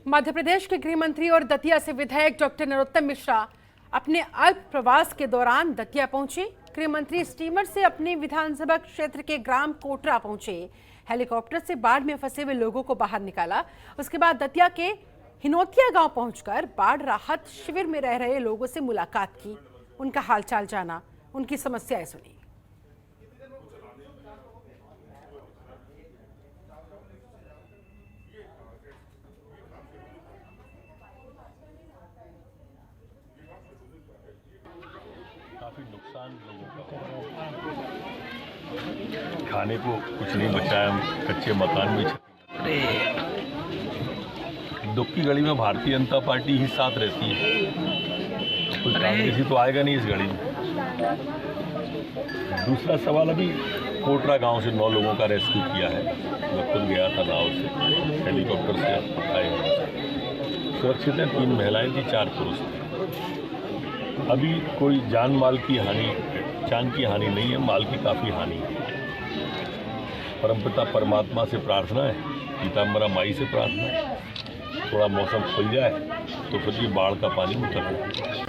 मध्य प्रदेश के गृह मंत्री और दतिया से विधायक डॉक्टर नरोत्तम मिश्रा अपने अल्प प्रवास के दौरान दतिया पहुंचे। गृह मंत्री स्टीमर से अपने विधानसभा क्षेत्र के ग्राम कोटरा पहुंचे। हेलीकॉप्टर से बाढ़ में फंसे हुए लोगों को बाहर निकाला। उसके बाद दतिया के हिनोतिया गांव पहुंचकर बाढ़ राहत शिविर में रह रहे लोगों से मुलाकात की, उनका हालचाल जाना, उनकी समस्याएं सुनी। काफी नुकसान लोगों का हुआ। खाने को कुछ नहीं बचा है, कच्चे मकान भी दुख की घड़ी में भारतीय जनता पार्टी ही साथ रहती है। कोई कांग्रेसी तो आएगा नहीं इस घड़ी में। दूसरा सवाल, अभी कोटरा गांव से 9 लोगों का रेस्क्यू किया है। मैं खुद गया था नाव से, हेलीकॉप्टर से आए। सुरक्षित है, 3 महिलाएं थी, 4 पुरुष थे। अभी कोई जान माल की हानि नहीं है, माल की काफ़ी हानि है। परमपिता परमात्मा से प्रार्थना है, पीताम्बरा माई से प्रार्थना है, थोड़ा मौसम खुल जाए तो फिर ये बाढ़ का पानी उतर जाए।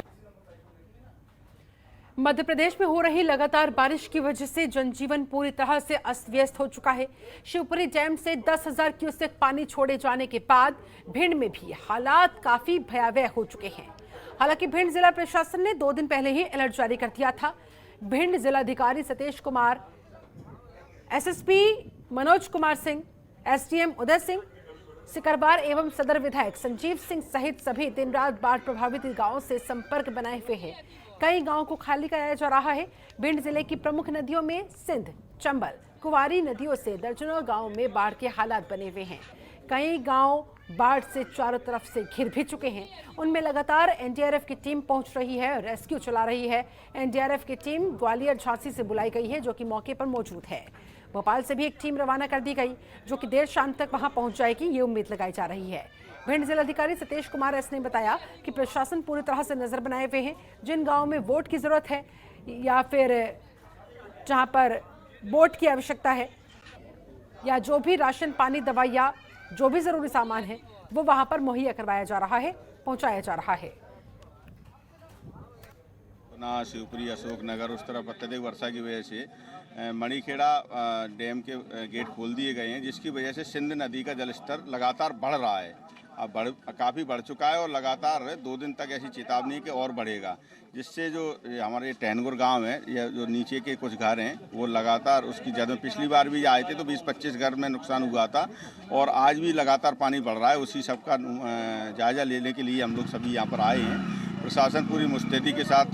मध्य प्रदेश में हो रही लगातार बारिश की वजह से जनजीवन पूरी तरह से अस्त व्यस्त हो चुका है। शिवपुरी डैम से 10,000 क्यूसेक पानी छोड़े जाने के बाद भिंड में भी हालात काफी भयावह हो चुके हैं। हालांकि भिंड जिला प्रशासन ने 2 दिन पहले ही अलर्ट जारी कर दिया था। भिंड जिलाधिकारी सतीश कुमार, एसएसपी मनोज कुमार सिंह, एसडीएम उदय सिंह, सिकरवार एवं सदर विधायक संजीव सिंह सहित सभी दिन रात बाढ़ प्रभावित गांवों से संपर्क बनाए हुए हैं। कई गांवों को खाली कराया जा रहा है। भिंड जिले की प्रमुख नदियों में सिंध, चंबल, कुंवारी नदियों से दर्जनों गांवों में बाढ़ के हालात बने हुए हैं। कई गांव बाढ़ से चारों तरफ से घिर भी चुके हैं। उनमें लगातार एनडीआरएफ की टीम पहुंच रही है, रेस्क्यू चला रही है। एनडीआरएफ की टीम ग्वालियर, झांसी से बुलाई गई है, जो कि मौके पर मौजूद है। भोपाल से भी एक टीम रवाना कर दी गई, जो कि देर शाम तक वहां पहुंच जाएगी, ये उम्मीद लगाई जा रही है। भिंड जिलाधिकारी सतीश कुमार एस ने बताया कि प्रशासन पूरी तरह से नजर बनाए हुए हैं। जिन गाँव में वोट की जरूरत है या फिर जहाँ पर बोट की आवश्यकता है, या जो भी राशन पानी दवाइयाँ जो भी जरूरी सामान है वो वहां पर मुहैया करवाया जा रहा है, पहुंचाया जा रहा है। शिवपुरी, अशोकनगर उस तरफ अत्यधिक वर्षा की वजह से मणिखेड़ा डैम के गेट खोल दिए गए हैं, जिसकी वजह से सिंध नदी का जलस्तर लगातार बढ़ रहा है। अब काफ़ी बढ़ चुका है और लगातार 2 दिन तक ऐसी चेतावनी कि और बढ़ेगा, जिससे जो हमारे टहनगुर गांव है या जो नीचे के कुछ घर हैं वो लगातार उसकी जद में पिछली बार भी आए थे तो 20-25 घर में नुकसान हुआ था और आज भी लगातार पानी बढ़ रहा है। उसी सब का जायजा लेने के लिए हम लोग सभी यहाँ पर आए हैं। प्रशासन पूरी मुस्तैदी के साथ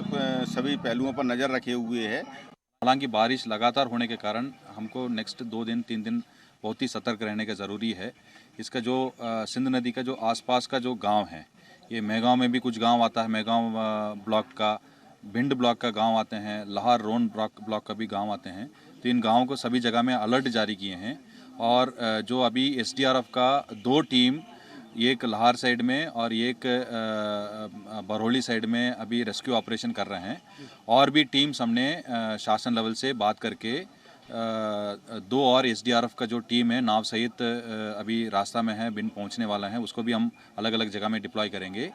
सभी पहलुओं पर नज़र रखे हुए है। हालांकि बारिश लगातार होने के कारण हमको नेक्स्ट 2 दिन 3 दिन बहुत ही सतर्क रहने का ज़रूरी है। इसका जो सिंध नदी का जो आसपास का जो गांव है, ये मैगांव में भी कुछ गांव आता है, मैगांव ब्लॉक का, भिंड ब्लॉक का गांव आते हैं, लहार रोन ब्लॉक का भी गांव आते हैं। तो इन गांवों को सभी जगह में अलर्ट जारी किए हैं और जो अभी एसडीआरएफ का 2 टीम, एक लहार साइड में और एक बरौली साइड में अभी रेस्क्यू ऑपरेशन कर रहे हैं। और भी टीम्स हमने शासन लेवल से बात करके 2 और एसडीआरएफ का जो टीम है नाव सहित अभी रास्ता में है, भिंड पहुंचने वाला है, उसको भी हम अलग अलग जगह में डिप्लॉय करेंगे।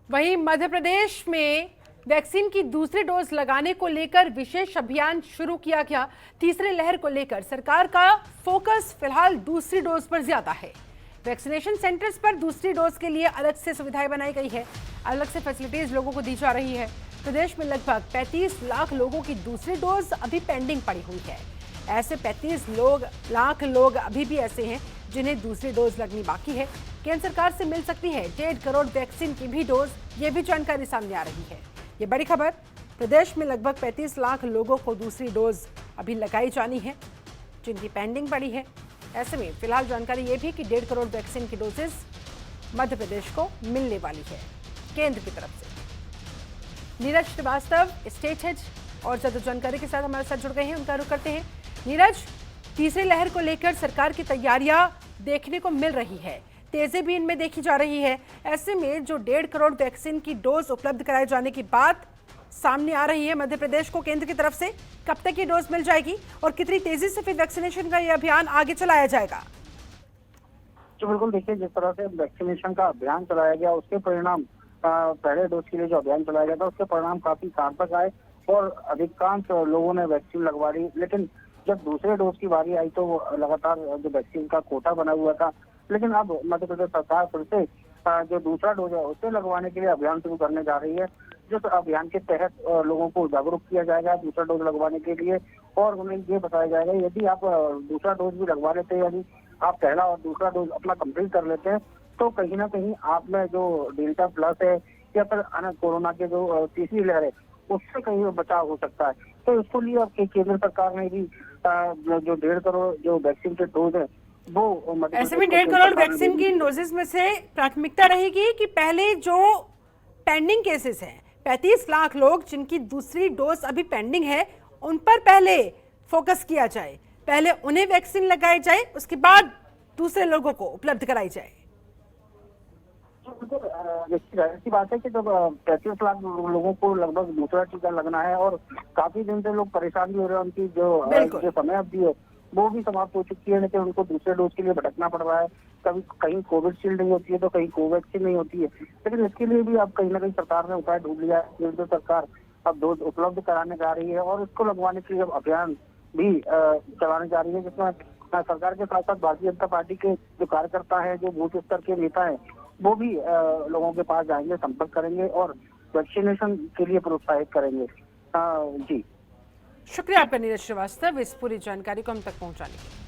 वहीं मध्य प्रदेश में वैक्सीन की दूसरी डोज लगाने को लेकर विशेष अभियान शुरू किया गया। तीसरी लहर को लेकर सरकार का फोकस फिलहाल दूसरी डोज पर ज्यादा है। वैक्सीनेशन सेंटर्स पर दूसरी डोज के लिए अलग से सुविधाएं बनाई गई है, अलग से फैसिलिटीज लोगों को दी जा रही है। प्रदेश में लगभग 35 लाख लोगों की दूसरी डोज अभी पेंडिंग पड़ी हुई है। ऐसे 35 लाख लोग अभी भी ऐसे हैं जिन्हें दूसरी डोज लगनी बाकी है। केंद्र सरकार से मिल सकती है 1.5 करोड़ वैक्सीन की भी डोज, ये भी जानकारी सामने आ रही है। ये बड़ी खबर, प्रदेश में लगभग 35 लाख लोगों को दूसरी डोज अभी लगाई जानी है, जिनकी पेंडिंग पड़ी है। ऐसे में फिलहाल जानकारी ये भी कि 1.5 करोड़ वैक्सीन की डोजेस मध्य प्रदेश को मिलने वाली है केंद्र की तरफ से। नीरज श्रीवास्तव स्टेट हेड और ज्यादा जानकारी के साथ हमारे साथ जुड़ गए हैं, उनका रुख करते हैं। नीरज, तीसरी लहर को लेकर सरकार की तैयारियां देखने को मिल रही है, तेजी भी इनमें देखी जा रही है। ऐसे में जो 1.5 करोड़ वैक्सीन की डोज उपलब्ध कराए जाने की बात सामने आ रही है मध्य प्रदेश को केंद्र की तरफ से, कब तक ये डोज मिल जाएगी और कितनी तेजी से फिर वैक्सीनेशन का ये अभियान आगे चलाया जाएगा? तो बिल्कुल देखिए, जिस तरह से वैक्सीनेशन का अभियान चलाया गया उसके परिणाम पहले डोज के लिए जो अभियान चलाया गया था उसके परिणाम काफी सार्थक आए और अधिकांश लोगों ने वैक्सीन लगवा ली। लेकिन जब दूसरे डोज की बारी आई तो लगातार जो वैक्सीन का कोटा बना हुआ था। लेकिन अब मध्य प्रदेश सरकार फिर से जो दूसरा डोज है उसे लगवाने के लिए अभियान शुरू करने जा रही है। जिस अभियान के तहत लोगों को जागरूक किया जाएगा दूसरा डोज लगवाने के लिए, और उन्हें ये बताया जाएगा यदि आप दूसरा डोज भी लगवा लेते हैं, यदि आप पहला और दूसरा डोज अपना कंप्लीट कर लेते हैं तो कहीं ना कहीं आप में जो डेल्टा प्लस है या फिर कोरोना के जो तीसरी लहर है उससे कहीं बचाव हो सकता है। तो इसको लिए अब केंद्र सरकार ने भी जो 1.5 करोड़ जो वैक्सीन के डोज है वो ऐसे में 1.5 करोड़ वैक्सीन की डोजेस में से प्राथमिकता रहेगी कि पहले जो पेंडिंग केसेस हैं 35 लाख लोग जिनकी दूसरी डोज अभी पेंडिंग है उन पर पहले फोकस किया जाए, पहले उन्हें वैक्सीन लगाई जाए, उसके बाद दूसरे लोगों को उपलब्ध कराई जाए। ऐसी बात है कि जब 35 लाख लोगों को लगभग दूसरा टीका लगना है और काफी दिन से लोग परेशान भी हो रहे हैं, उनकी जो समय अवधि है वो भी समाप्त हो चुकी है, लेकिन उनको दूसरे डोज के लिए भटकना पड़ रहा है। कभी कहीं कोविशील्ड नहीं होती है तो कहीं कोवैक्सीन नहीं होती है। लेकिन इसके लिए भी अब कहीं ना कहीं सरकार ने उपाय ढूंढ लिया है। केंद्र सरकार अब डोज उपलब्ध कराने जा रही है और इसको लगवाने के लिए अब अभियान भी चलाने जा रही है, जिसमें सरकार के साथ साथ भारतीय जनता पार्टी के जो कार्यकर्ता है, जो बूथ स्तर के नेता है, वो भी लोगों के पास जाएंगे, संपर्क करेंगे और वैक्सीनेशन के लिए प्रोत्साहित करेंगे। जी शुक्रिया आपका नीरज श्रीवास्तव इस पूरी जानकारी को हम तक पहुंचाने के लिए।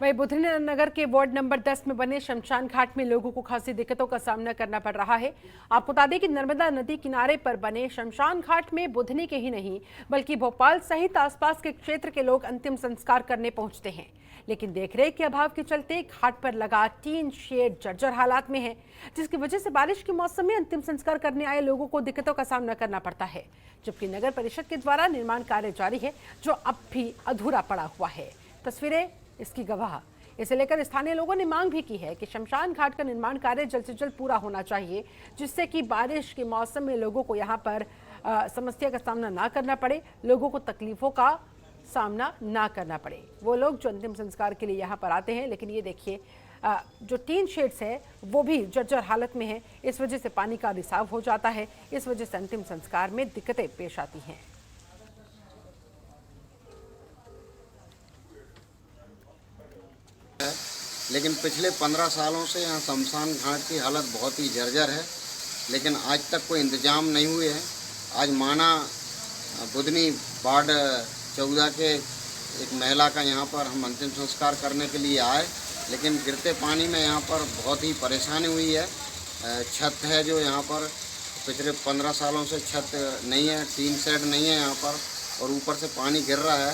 वहीं बुधनीनगर के वार्ड नंबर 10 में बने शमशान घाट में लोगों को खासी दिक्कतों का सामना करना पड़ रहा है। आपको बता दें कि नर्मदा नदी किनारे पर बने शमशान घाट में बुधनी के ही नहीं बल्कि भोपाल सहित आसपास के क्षेत्र के लोग अंतिम संस्कार करने पहुंचते हैं, लेकिन देखरेख के अभाव के चलते घाट पर लगा टीन शेड जर्जर हालात में है, जिसकी वजह से बारिश के मौसम में अंतिम संस्कार करने आए लोगों को दिक्कतों का सामना करना पड़ता है, जबकि नगर परिषद के द्वारा निर्माण कार्य जारी है जो अब भी अधूरा पड़ा हुआ है। तस्वीरें इसकी गवाह। इसे लेकर स्थानीय लोगों ने मांग भी की है कि शमशान घाट का निर्माण कार्य जल्द से जल्द पूरा होना चाहिए, जिससे कि बारिश के मौसम में लोगों को यहाँ पर समस्या का सामना ना करना पड़े, लोगों को तकलीफों का सामना ना करना पड़े। वो लोग जो अंतिम संस्कार के लिए यहाँ पर आते हैं, लेकिन ये देखिए जो टीन शेड्स है वो भी जर्जर हालत में है, इस वजह से पानी का रिसाव हो जाता है, इस वजह से अंतिम संस्कार में दिक्कतें पेश आती हैं। लेकिन पिछले 15 सालों से यहाँ शमशान घाट की हालत बहुत ही जर्जर है, लेकिन आज तक कोई इंतजाम नहीं हुए हैं। आज माना बुधनी वार्ड 14 के एक महिला का यहाँ पर हम अंतिम संस्कार करने के लिए आए, लेकिन गिरते पानी में यहाँ पर बहुत ही परेशानी हुई है। छत है जो यहाँ पर पिछले 15 सालों से छत नहीं है, टीन शेड नहीं है यहाँ पर, और ऊपर से पानी गिर रहा है।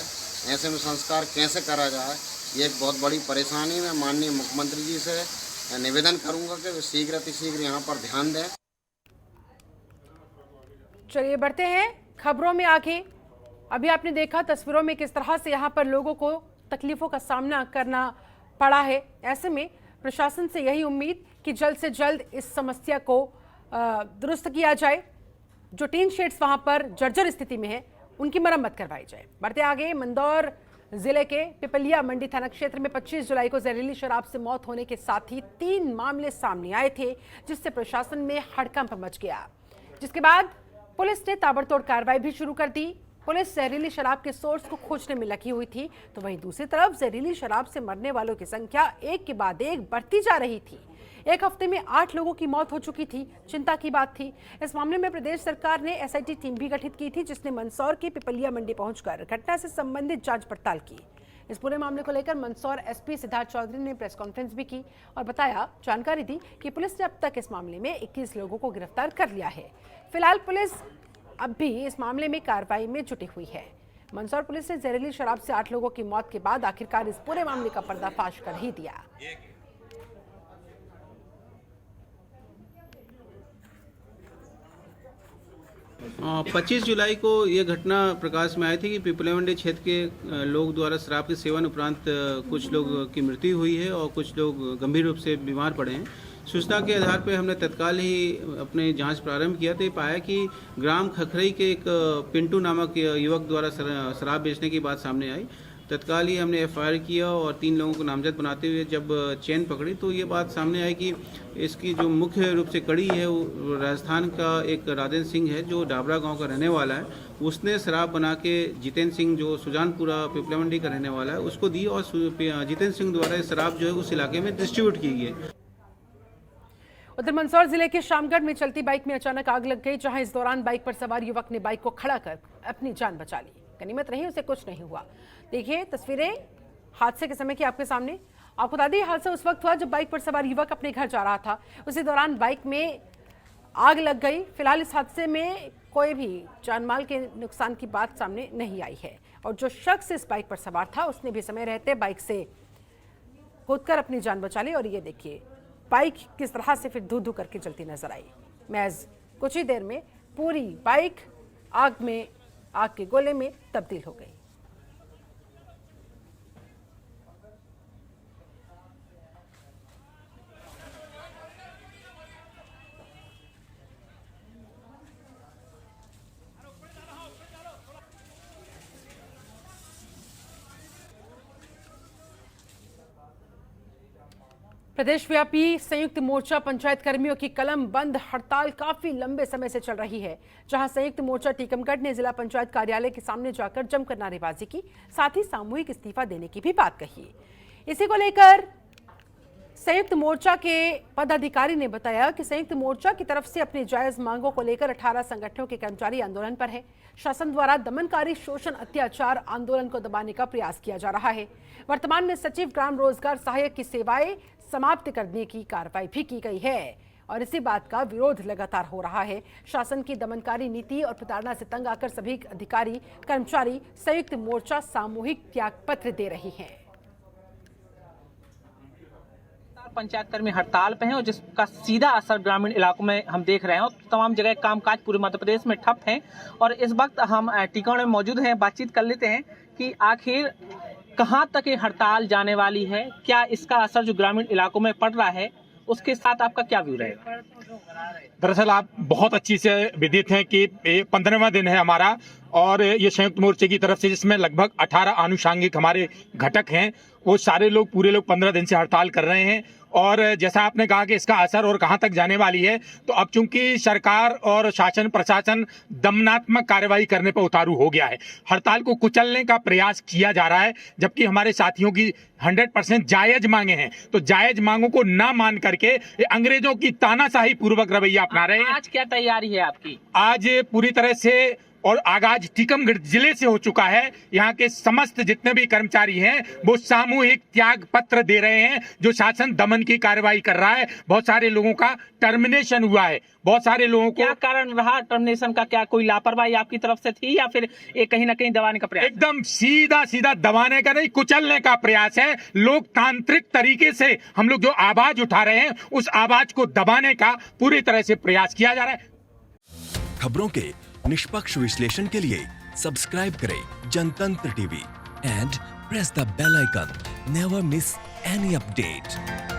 ऐसे में संस्कार कैसे करा जाए, ये एक बहुत बड़ी परेशानी। मैं माननीय मुख्यमंत्री जी से निवेदन करूंगा कि वे शीघ्र अतिशीघ्र यहाँ पर ध्यान दें। चलिए बढ़ते हैं खबरों में आगे। अभी आपने देखा तस्वीरों में किस तरह से यहाँ पर लोगों को तकलीफों का सामना करना पड़ा है। ऐसे में प्रशासन से यही उम्मीद कि जल्द से जल्द इस समस्या को दुरुस्त किया जाए, जो टीन शेड्स वहाँ पर जर्जर स्थिति में है उनकी मरम्मत करवाई जाए। बढ़ते आगे, मंदौर जिले के पिपलिया मंडी थाना क्षेत्र में 25 जुलाई को जहरीली शराब से मौत होने के साथ ही 3 मामले सामने आए थे, जिससे प्रशासन में हड़कंप मच गया, जिसके बाद पुलिस ने ताबड़तोड़ कार्रवाई भी शुरू कर दी। पुलिस जहरीली शराब के सोर्स को खोजने में लगी हुई थी, तो वहीं दूसरी तरफ जहरीली शराब से मरने वालों की संख्या एक के बाद एक बढ़ती जा रही थी। एक हफ्ते में 8 लोगों की मौत हो चुकी थी, चिंता की बात थी। इस मामले में प्रदेश सरकार ने एसआईटी टीम भी गठित की थी, जिसने मंदसौर की पिपलिया मंडी पहुंचकर घटना से संबंधित जांच पड़ताल की। इस पूरे मामले को लेकर मंदसौर एसपी सिद्धार्थ चौधरी ने प्रेस कॉन्फ्रेंस भी की और जानकारी दी कि पुलिस ने अब तक इस मामले में 21 लोगों को गिरफ्तार कर लिया है। फिलहाल पुलिस अब भी इस मामले में कार्रवाई में जुटी हुई है। मंदसौर पुलिस ने जहरीली शराब से 8 लोगों की मौत के बाद आखिरकार इस पूरे मामले का पर्दाफाश कर ही दिया। 25 जुलाई को ये घटना प्रकाश में आई थी कि पिपलिया मंडी क्षेत्र के लोग द्वारा शराब के सेवन उपरांत कुछ लोग की मृत्यु हुई है और कुछ लोग गंभीर रूप से बीमार पड़े हैं, सूचना के आधार पर हमने तत्काल ही अपने जांच प्रारंभ किया तो ये पाया कि ग्राम खखरई के एक पिंटू नामक युवक द्वारा शराब बेचने की बात सामने आई। तत्काल ही हमने एफआईआर किया और 3 लोगों को नामजद बनाते हुए जब चेन पकड़ी तो ये बात सामने आई कि इसकी जो मुख्य रूप से कड़ी है वो राजस्थान का एक राजेंद्र सिंह है जो डाबरा गांव का रहने वाला है। उसने शराब बना के जितेंद्र सिंह जो सुजानपुरा पिपला मंडी का रहने वाला है उसको दी और जितेंद्र सिंह द्वारा शराब जो है उस इलाके में डिस्ट्रीब्यूट की गई। उधर मंदसौर जिले के शामगढ़ में चलती बाइक में अचानक आग लग गई, जहां इस दौरान बाइक पर सवार युवक ने बाइक को खड़ा कर अपनी जान बचा ली। गनीमत रही, उसे कुछ नहीं हुआ। देखिए तस्वीरें हादसे के समय की आपके सामने। आपको बता दें हादसा उस वक्त हुआ जब बाइक पर सवार युवक अपने घर जा रहा था, उसी दौरान बाइक में आग लग गई। फिलहाल इस हादसे में कोई भी जानमाल के नुकसान की बात सामने नहीं आई है और जो शख्स इस बाइक पर सवार था उसने भी समय रहते बाइक से कूदकर अपनी जान बचा ली। और ये देखिए बाइक किस तरह से फिर धू धू करके चलती नजर आई। महज कुछ ही देर में पूरी बाइक आग के गोले में तब्दील हो गई। प्रदेशव्यापी संयुक्त मोर्चा पंचायत कर्मियों की कलम बंद हड़ताल काफी लंबे समय से चल रही है, जहां संयुक्त मोर्चा टीकमगढ़ ने जिला पंचायत कार्यालय के सामने जाकर जमकर नारेबाजी की, साथ ही सामूहिक इस्तीफा देने की भी बात कही। इसी को लेकर संयुक्त मोर्चा के पदाधिकारी ने बताया कि संयुक्त मोर्चा की तरफ से अपनी जायज मांगों को लेकर 18 संगठनों के कर्मचारी आंदोलन पर है। शासन द्वारा दमनकारी शोषण अत्याचार आंदोलन को दबाने का प्रयास किया जा रहा है। वर्तमान में सचिव ग्राम रोजगार सहायक की सेवाएं समाप्त करने की कार्रवाई भी की गई है और इसी बात का विरोध लगातार हो रहा है। शासन की दमनकारी नीति और प्रताड़ना से तंग आकर सभी अधिकारी कर्मचारी संयुक्त मोर्चा सामूहिक त्यागपत्र दे रही हैं। पंचायत कर्मी हड़ताल पे हैं और जिसका सीधा असर ग्रामीण इलाकों में हम देख रहे हैं और तमाम जगह कामकाज पूरे मध्य प्रदेश में ठप हैं। और इस वक्त हम टीकमगढ़ में मौजूद हैं, बातचीत कर लेते हैं कि आखिर कहां तक ये हड़ताल जाने वाली है, क्या इसका असर जो ग्रामीण इलाकों में पड़ रहा है उसके साथ आपका क्या व्यू रहेगा? दरअसल आप बहुत अच्छी से विदित हैं कि 15वां दिन है हमारा और ये संयुक्त मोर्चे की तरफ से जिसमें लगभग 18 आनुषांगिक हमारे घटक हैं, वो सारे लोग पूरे लोग 15 दिन से हड़ताल कर रहे हैं। और जैसा आपने कहा कि इसका असर और कहां तक जाने वाली है, तो अब चूंकि सरकार और शासन प्रशासन दमनात्मक कार्रवाई करने पर उतारू हो गया है, हड़ताल को कुचलने का प्रयास किया जा रहा है, जबकि हमारे साथियों की 100% जायज मांगे हैं, तो जायज मांगों को ना मान करके ये अंग्रेजों की तानाशाही पूर्वक रवैया अपना रहे हैं। आज क्या तैयारी है आपकी? आज पूरी तरह से और आगाज टीकमगढ़ जिले से हो चुका है। यहाँ के समस्त जितने भी कर्मचारी हैं वो सामूहिक त्याग पत्र दे रहे हैं। जो शासन दमन की कार्रवाई कर रहा है, बहुत सारे लोगों का टर्मिनेशन हुआ है, बहुत सारे लोगों को। क्या कारण रहा टर्मिनेशन का? क्या कोई लापरवाही आपकी तरफ से थी या फिर ये कहीं ना कहीं दबाने का प्रयास? एकदम सीधा दबाने का नहीं, कुचलने का प्रयास है। लोकतांत्रिक तरीके से हम लोग जो आवाज उठा रहे हैं उस आवाज को दबाने का पूरी तरह से प्रयास किया जा रहा है। खबरों के निष्पक्ष विश्लेषण के लिए सब्सक्राइब करें Jantantra TV and press the bell icon. Never miss any update.